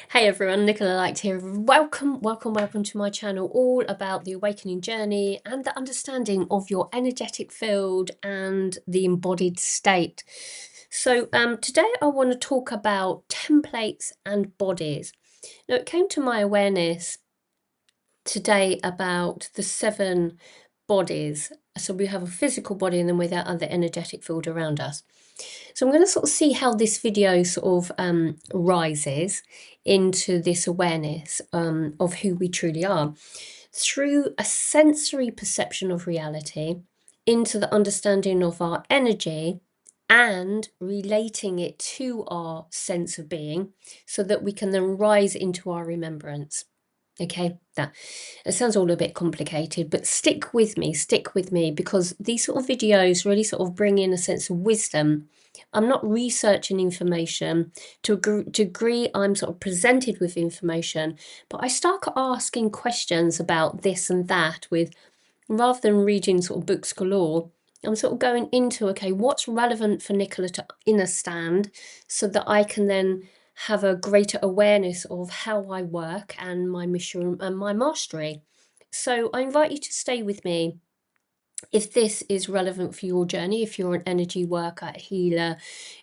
Hey everyone, Nicola Light here. Welcome to my channel, all about the awakening journey and the understanding of your energetic field and the embodied state. So today I want to talk about templates and bodies. Now it came to my awareness today about the 7 bodies. So we have a physical body and then with our other energetic field around us. So I'm going to sort of see how this video sort of rises into this awareness of who we truly are through a sensory perception of reality, into the understanding of our energy and relating it to our sense of being so that we can then rise into our remembrance. Okay, that it sounds all a bit complicated, but stick with me, because these sort of videos really sort of bring in a sense of wisdom. I'm not researching information. To a degree, I'm sort of presented with information, but I start asking questions about this and that with, rather than reading sort of books galore, I'm sort of going into, okay, what's relevant for Nicola to understand so that I can then have a greater awareness of how I work and my mission and my mastery. So I invite you to stay with me if this is relevant for your journey, if you're an energy worker, a healer,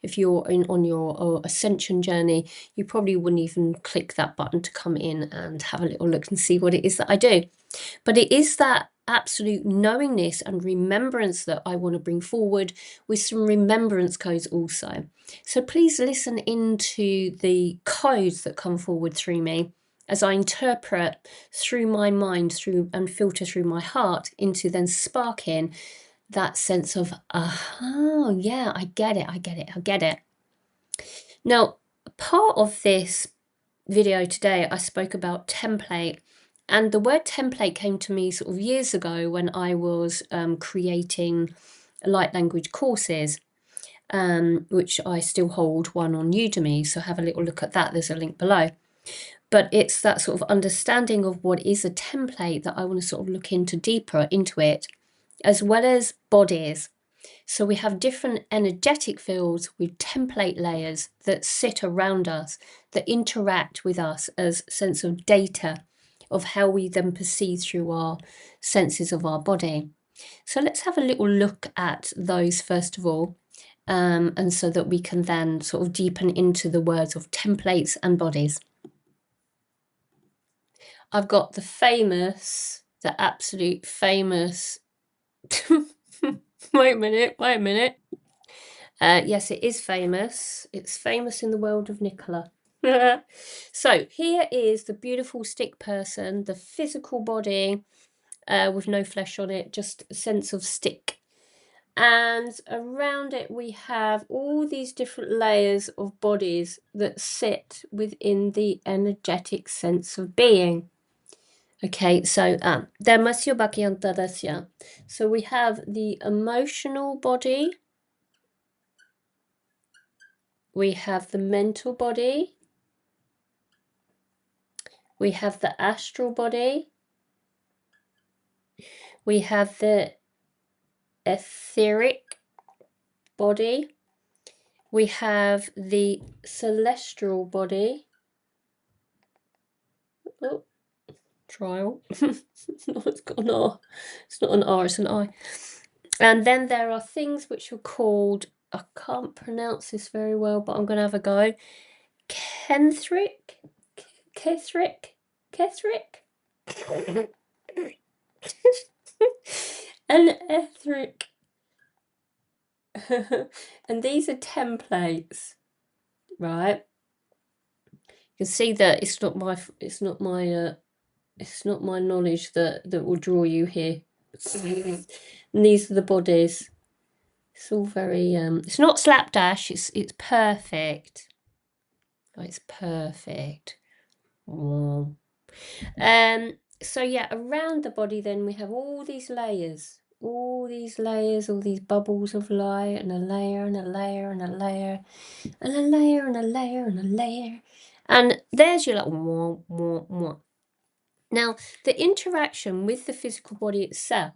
if you're on your ascension journey. You probably wouldn't even click that button to come in and have a little look and see what it is that I do. But it is that absolute knowingness and remembrance that I want to bring forward, with some remembrance codes also. So please listen into the codes that come forward through me as I interpret through my mind, through and filter through my heart, into then sparking that sense of, aha, yeah, I get it. Now, part of this video today, I spoke about template, and the word template came to me sort of years ago when I was creating light language courses, which I still hold one on Udemy, so have a little look at that. There's a link below. But it's that sort of understanding of what is a template that I want to sort of look into deeper into it, as well as bodies. So we have different energetic fields with template layers that sit around us, that interact with us as sense of data of how we then perceive through our senses of our body. So let's have a little look at those first of all, and so that we can then sort of deepen into the words of templates and bodies. I've got the absolute famous wait a minute. Yes, it is famous. It's famous in the world of Nicola. So here is the beautiful stick person, the physical body with no flesh on it, just a sense of stick. And around it we have all these different layers of bodies that sit within the energetic sense of being. Okay, so so we have the emotional body, we have the mental body, we have the astral body, we have the etheric body, we have the celestial body. Oh, trial. No, it's got an R. It's not an R, it's an I. And then there are things which are called, I can't pronounce this very well, but I'm going to have a go. Kethric. An etheric. And these are templates, right? You can see that it's not my knowledge that will draw you here. And these are the bodies. It's all very it's not slapdash, it's perfect. Oh, it's perfect. Oh. So yeah, around the body then we have all these layers, all these bubbles of light, and a layer and a layer and a layer and a layer and a layer and a layer. And there's your like wah, wah, wah. Now, the interaction with the physical body itself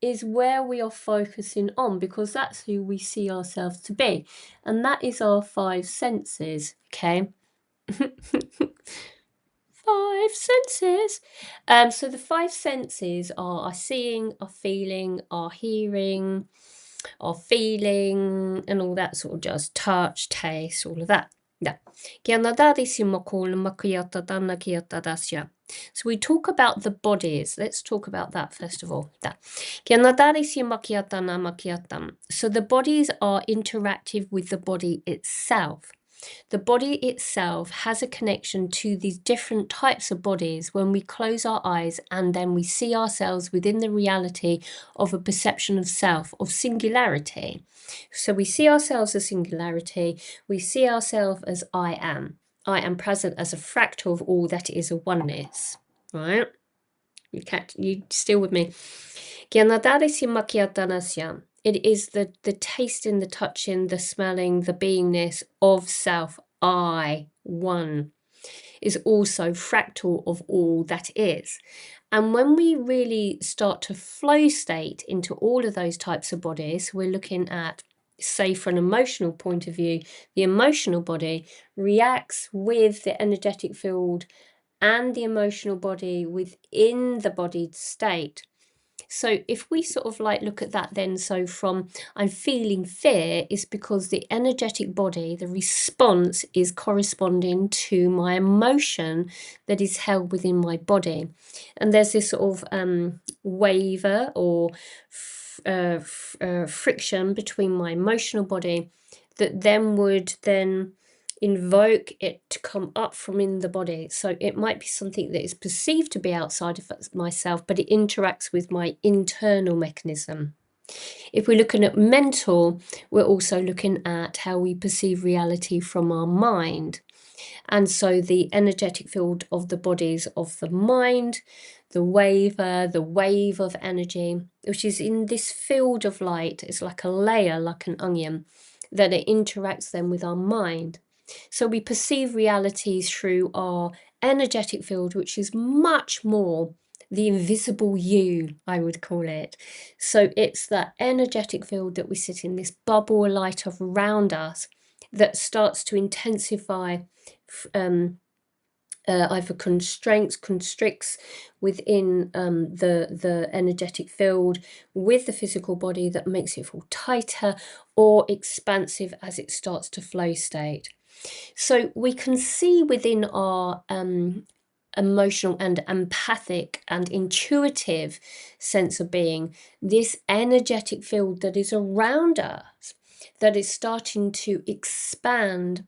is where we are focusing on, because that's who we see ourselves to be. And that is our 5 senses, okay? Five senses. So the five senses are our seeing, our feeling, our hearing, our feeling, and all that sort of jazz. Touch, taste, all of that. Yeah. So we talk about the bodies. Let's talk about that first of all. So the bodies are interactive with the body itself. The body itself has a connection to these different types of bodies when we close our eyes and then we see ourselves within the reality of a perception of self, of singularity. So we see ourselves as singularity, we see ourselves as I am. I am present as a fractal of all that is a oneness. Right? You still with me? It is the tasting, the touching, the smelling, the beingness of self, I, one, is also fractal of all that is. And when we really start to flow state into all of those types of bodies, we're looking at, say, from an emotional point of view, the emotional body reacts with the energetic field and the emotional body within the bodied state. So if we sort of like look at that then, so from I'm feeling fear is because the energetic body, the response is corresponding to my emotion that is held within my body. And there's this sort of waver or friction between my emotional body that then would then invoke it to come up from in the body. So it might be something that is perceived to be outside of myself, but it interacts with my internal mechanism. If we're looking at mental, we're also looking at how we perceive reality from our mind. And so the energetic field of the bodies of the mind, the waver, the wave of energy, which is in this field of light, it's like a layer, like an onion, that it interacts then with our mind. So we perceive reality through our energetic field, which is much more the invisible you, I would call it. So it's that energetic field that we sit in, this bubble of light around us that starts to intensify, either constricts within the energetic field with the physical body that makes it feel tighter, or expansive as it starts to flow state. So we can see within our emotional and empathic and intuitive sense of being this energetic field that is around us, that is starting to expand,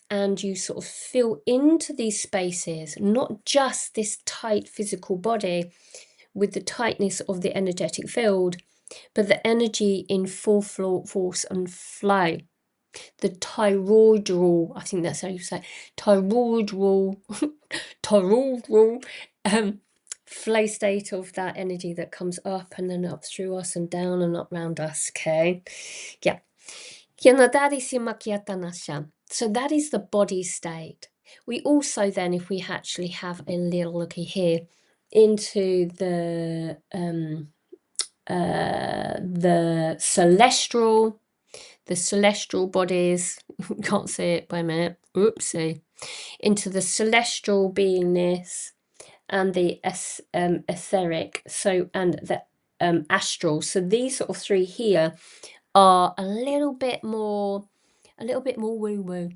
and you sort of feel into these spaces, not just this tight physical body with the tightness of the energetic field, but the energy in full force and flow. The toroidal, I think that's how you say, toroidal, toroidal flow state of that energy that comes up and then up through us and down and up round us. Okay, yeah. So that is the body state. We also then, if we actually have a little looky here into the celestial bodies, can't see it, wait a minute, oopsie, into the celestial beingness and the etheric, so, and the astral. So these sort of three here are a little bit more woo-woo.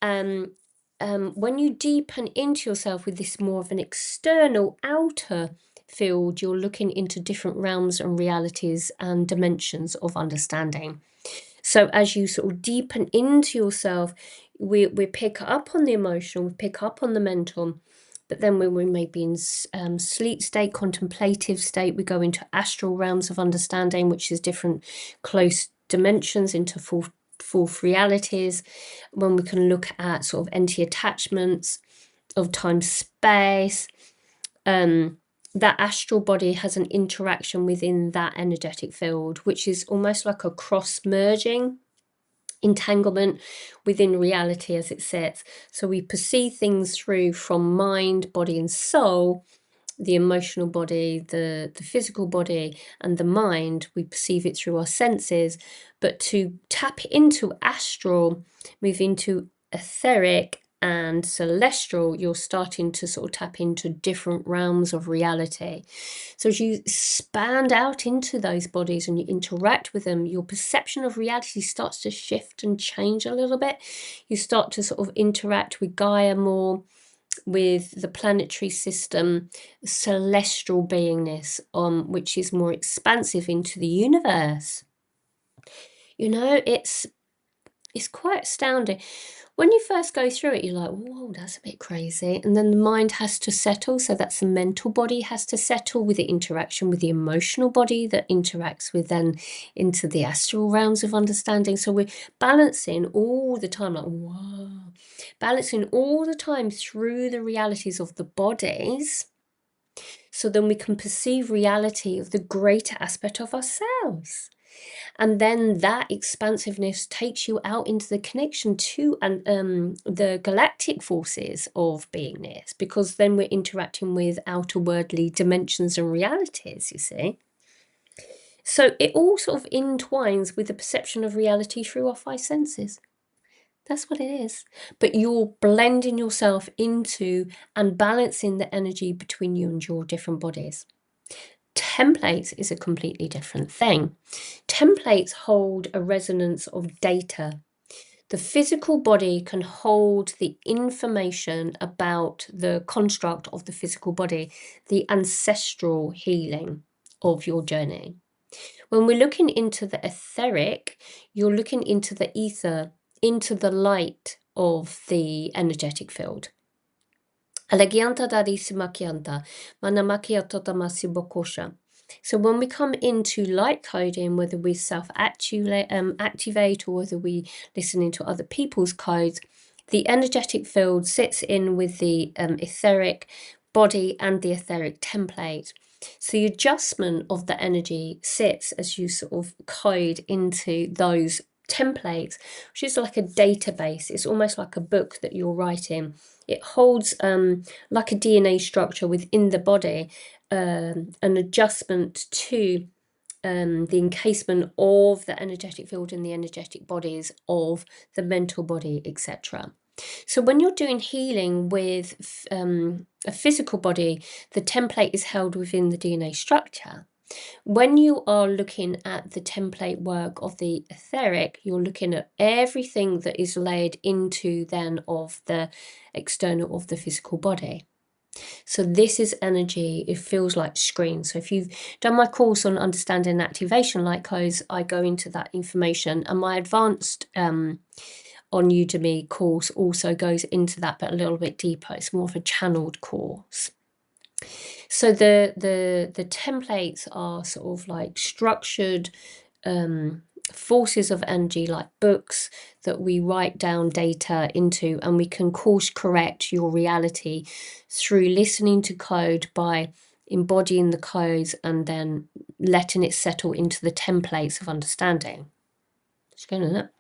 When you deepen into yourself with this more of an external outer field, you're looking into different realms and realities and dimensions of understanding. So as you sort of deepen into yourself, we pick up on the emotional, we pick up on the mental, but then when we may be in sleep state, contemplative state, we go into astral realms of understanding, which is different close dimensions into fourth realities, when we can look at sort of anti-attachments of time space. That astral body has an interaction within that energetic field, which is almost like a cross-merging entanglement within reality as it sits. So we perceive things through from mind, body and soul, the emotional body, the physical body and the mind. We perceive it through our senses, but to tap into astral, move into etheric and celestial, you're starting to sort of tap into different realms of reality. So as you expand out into those bodies and you interact with them, your perception of reality starts to shift and change a little bit. You start to sort of interact with Gaia more, with the planetary system, celestial beingness, which is more expansive into the universe. You know, it's quite astounding. When you first go through it, you're like, whoa, that's a bit crazy. And then the mind has to settle. So that's the mental body has to settle with the interaction with the emotional body that interacts with then into the astral realms of understanding. So we're balancing all the time, like, whoa, balancing all the time through the realities of the bodies. So then we can perceive reality of the greater aspect of ourselves. And then that expansiveness takes you out into the connection to the galactic forces of beingness, because then we're interacting with outer worldly dimensions and realities, you see. So it all sort of entwines with the perception of reality through our five senses. That's what it is. But you're blending yourself into and balancing the energy between you and your different bodies. Templates is a completely different thing. Templates hold a resonance of data. The physical body can hold the information about the construct of the physical body, the ancestral healing of your journey. When we're looking into the etheric, you're looking into the ether, into the light of the energetic field. Alagianta darisimakianta, manamakiatotamasibokosha. So when we come into light coding, whether we self-activate or whether we listen into other people's codes, the energetic field sits in with the etheric body and the etheric template. So the adjustment of the energy sits as you sort of code into those templates, which is like a database. It's almost like a book that you're writing. It holds like a DNA structure within the body, an adjustment to the encasement of the energetic field and the energetic bodies of the mental body, etc. So when you're doing healing with a physical body, the template is held within the DNA structure. When you are looking at the template work of the etheric, you're looking at everything that is laid into then of the external of the physical body. So this is energy. It feels like screen. So if you've done my course on understanding activation light codes, I go into that information, and my advanced on Udemy course also goes into that, but a little bit deeper. It's more of a channeled course. So the templates are sort of like structured forces of energy, like books that we write down data into, and we can course correct your reality through listening to code by embodying the codes and then letting it settle into the templates of understanding. Just going on that.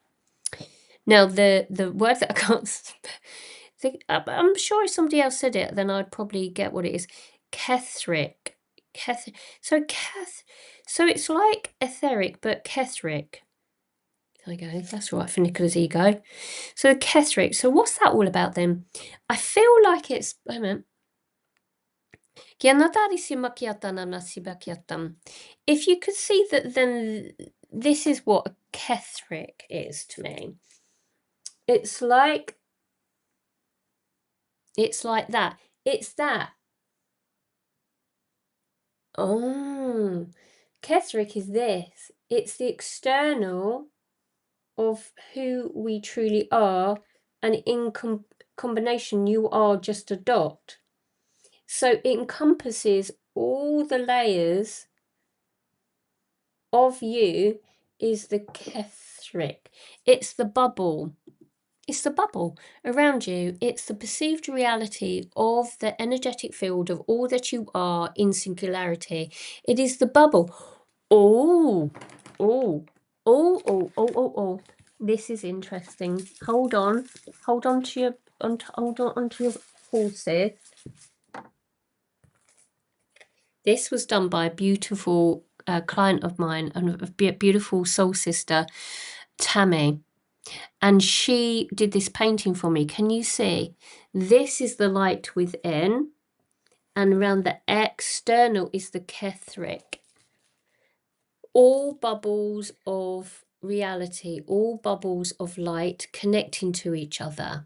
Now the word that I can't think, I'm sure if somebody else said it, then I'd probably get what it is. Kethric. So it's like etheric, but Kethric. There we go. That's right for Nicola's ego. So Kethric. So what's that all about then? I feel like it's. Wait a minute. If you could see that, then this is what a Kethric is to me. It's like that. It's that. Oh, Kethric is this. It's the external of who we truly are, and in combination, you are just a dot. So it encompasses all the layers of you. Is the Kethric. It's the bubble. It's the bubble around you. It's the perceived reality of the energetic field of all that you are in singularity. It is the bubble. Oh. This is interesting. Hold on to your horses. This was done by a beautiful client of mine and a beautiful soul sister, Tammi. And she did this painting for me. Can you see? This is the light within, and around the external is the Kethric. All bubbles of reality, all bubbles of light connecting to each other.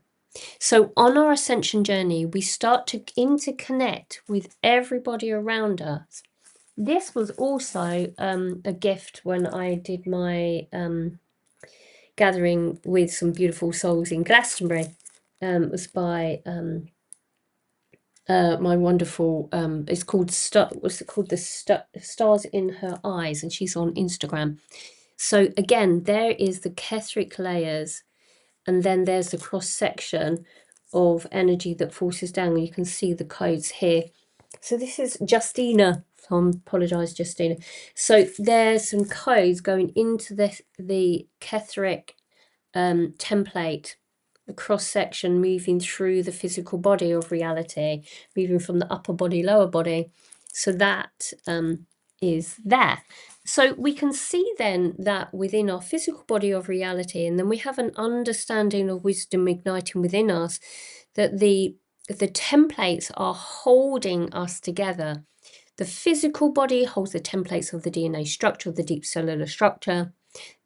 So on our ascension journey, we start to interconnect with everybody around us. This was also a gift when I did my gathering with some beautiful souls in Glastonbury. It was by my wonderful it's called what's it called, the Stars in Her Eyes, and she's on Instagram. So again, there is the Kethric layers, and then there's the cross section of energy that forces down. You can see the codes here. So this is Justyna. I apologise, Justyna. So there's some codes going into the Kethric template, the cross section moving through the physical body of reality, moving from the upper body, lower body. So that is there. So we can see then that within our physical body of reality, and then we have an understanding of wisdom igniting within us, that the templates are holding us together. The physical body holds the templates of the DNA structure, of the deep cellular structure.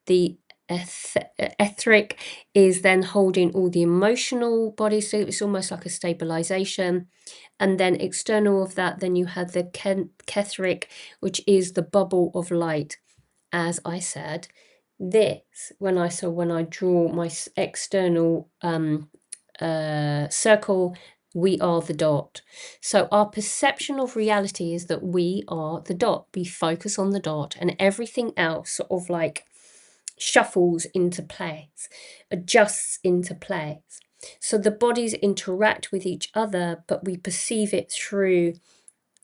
The etheric is then holding all the emotional body, so it's almost like a stabilization. And then external of that, then you have the Kethric, which is the bubble of light. As I said, this, when I draw my external circle, we are the dot. So our perception of reality is that we are the dot. We focus on the dot, and everything else sort of like shuffles into place, adjusts into place. So the bodies interact with each other, but we perceive it through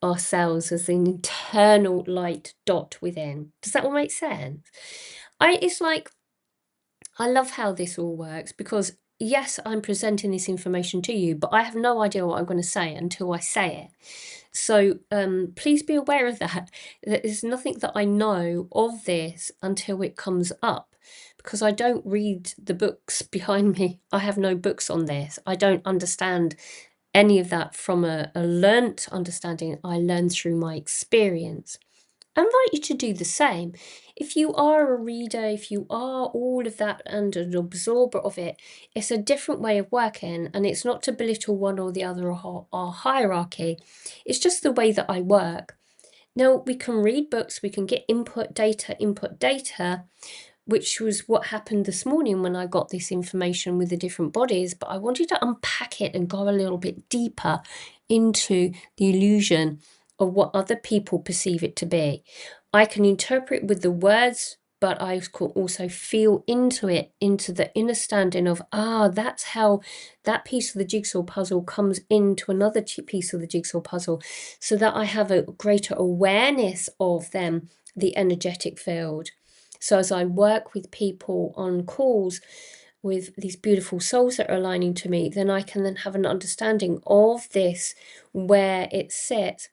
ourselves as an internal light dot within. Does that all make sense? It's like, I love how this all works, because yes, I'm presenting this information to you, but I have no idea what I'm going to say until I say it. So please be aware of that. There's nothing that I know of this until it comes up, because I don't read the books behind me. I have no books on this. I don't understand any of that from a learnt understanding. I learn through my experience. I invite you to do the same. If you are a reader, if you are all of that and an absorber of it, it's a different way of working, and it's not to belittle one or the other or our hierarchy. It's just the way that I work. Now, we can read books, we can get input data, which was what happened this morning when I got this information with the different bodies, but I wanted to unpack it and go a little bit deeper into the illusion of what other people perceive it to be. I can interpret with the words, but I can also feel into it, into the understanding of, that's how that piece of the jigsaw puzzle comes into another piece of the jigsaw puzzle, so that I have a greater awareness of them, the energetic field. So as I work with people on calls with these beautiful souls that are aligning to me, then I can then have an understanding of this, where it sits.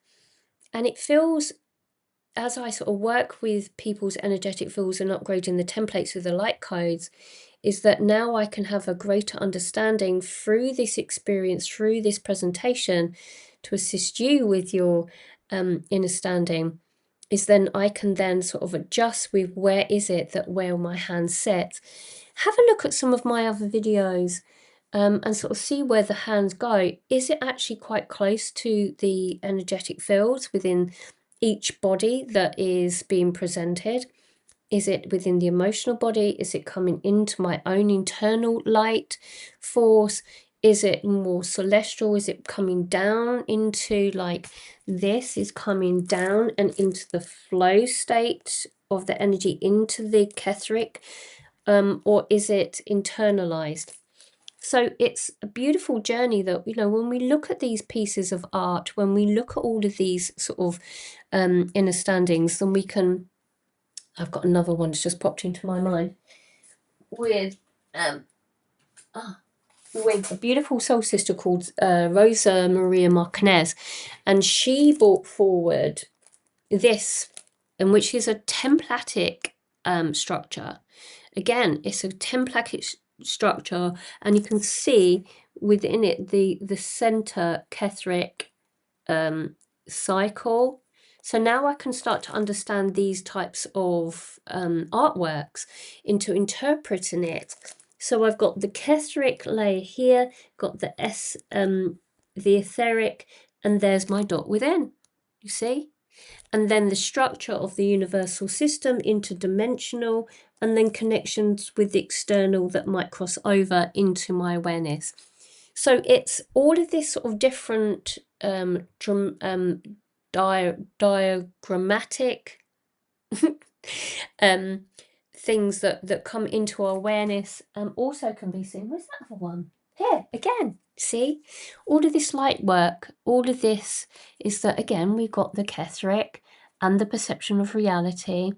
And it feels, as I sort of work with people's energetic fields and upgrading the templates with the light codes, is that now I can have a greater understanding through this experience, through this presentation, to assist you with your understanding, is then I can then sort of adjust with where my hands sit. Have a look at some of my other videos and sort of see where the hands go. Is it actually quite close to the energetic fields within each body that is being presented? Is it within the emotional body? Is it coming into my own internal light force? Is it more celestial? Is it coming down into, like, this is coming down and into the flow state of the energy into the Kethric? Or is it internalized? So it's a beautiful journey that, when we look at these pieces of art, when we look at all of these sort of understandings, then we can... I've got another one that's just popped into my mind with a beautiful soul sister called Rosa Maria Martinez, and she brought forward this, and which is a templatic structure. Again, it's a templatic structure, and you can see within it the center Kethric cycle. So now I can start to understand these types of artworks into interpreting it. So I've got the Kethric layer here, got the the etheric, and there's my dot within, you see? And then the structure of the universal system, interdimensional, and then connections with the external that might cross over into my awareness. So it's all of this sort of different diagrammatic things that come into our awareness also can be seen. Where's that other one? Here again. See, all of this light work, all of this is that, again, we've got the Kethric and the perception of reality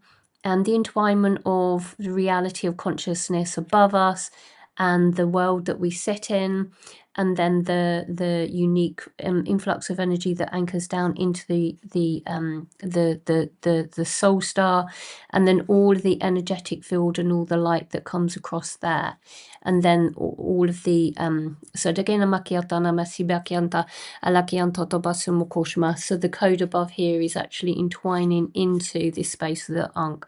and the entwinement of the reality of consciousness above us and the world that we sit in, and then the unique influx of energy that anchors down into the soul star, and then all of the energetic field and all the light that comes across there, and then all of the so the code above here is actually entwining into this space of the Ankh,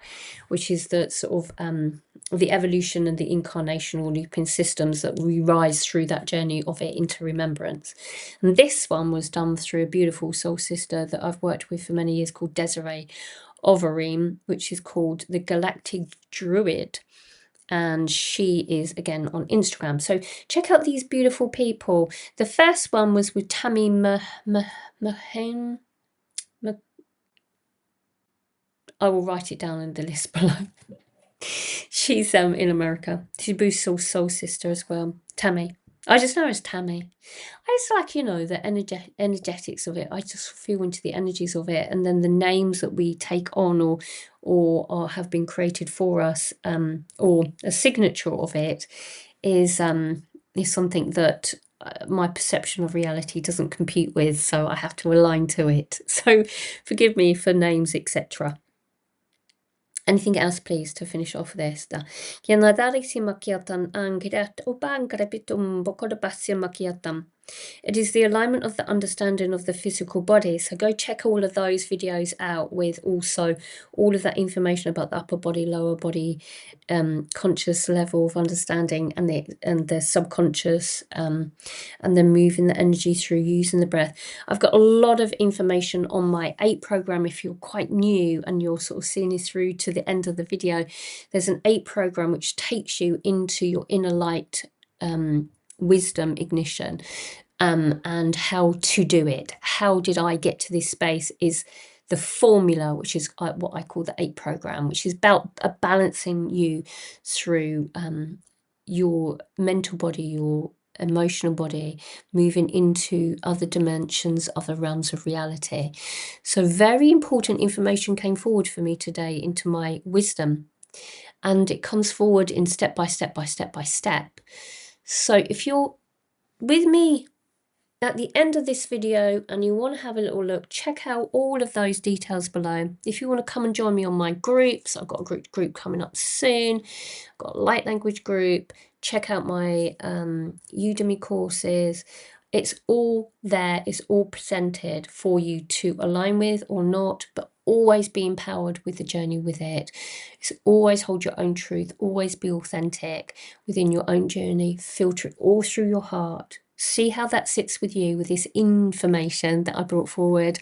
which is the sort of the evolution and the incarnational looping systems that we rise through that journey of it into remembrance. And this one was done through a beautiful soul sister that I've worked with for many years called Desiree Overeem, which is called the Galactic Druid. And she is, again, on Instagram. So check out these beautiful people. The first one was with Tammi I will write it down in the list below. She's in America. She's Bruce's soul sister as well. Tammi. I just know her as Tammi. I just like, you know, the energetics of it. I just feel into the energies of it, and then the names that we take on or have been created for us, or a signature of it is something that my perception of reality doesn't compute with, so I have to align to it. So forgive me for names, etc. Anything else, please, to finish off this? It is the alignment of the understanding of the physical body. So go check all of those videos out with also all of that information about the upper body, lower body, conscious level of understanding, and the subconscious, and then moving the energy through using the breath. I've got a lot of information on my 8 program. If you're quite new and you're sort of seeing this through to the end of the video, there's an 8 program which takes you into your inner light wisdom ignition, and how to do it. How did I get to this space is the formula, which is what I call the 8 program, which is about balancing you through your mental body, your emotional body, moving into other dimensions, other realms of reality. So very important information came forward for me today into my wisdom, and it comes forward in step by step by step by step. So if you're with me at the end of this video and you want to have a little look, check out all of those details below. If you want to come and join me on my groups, I've got a group coming up soon. I've got a light language group. Check out my Udemy courses. It's all there. It's all presented for you to align with or not, but always be empowered with the journey with it. It's always hold your own truth. Always be authentic within your own journey. Filter it all through your heart. See how that sits with you with this information that I brought forward.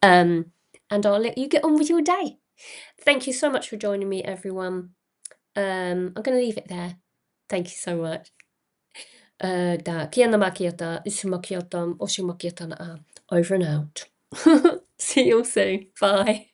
And I'll let you get on with your day. Thank you so much for joining me, everyone. I'm going to leave it there. Thank you so much. Over and out. See you all soon. Bye.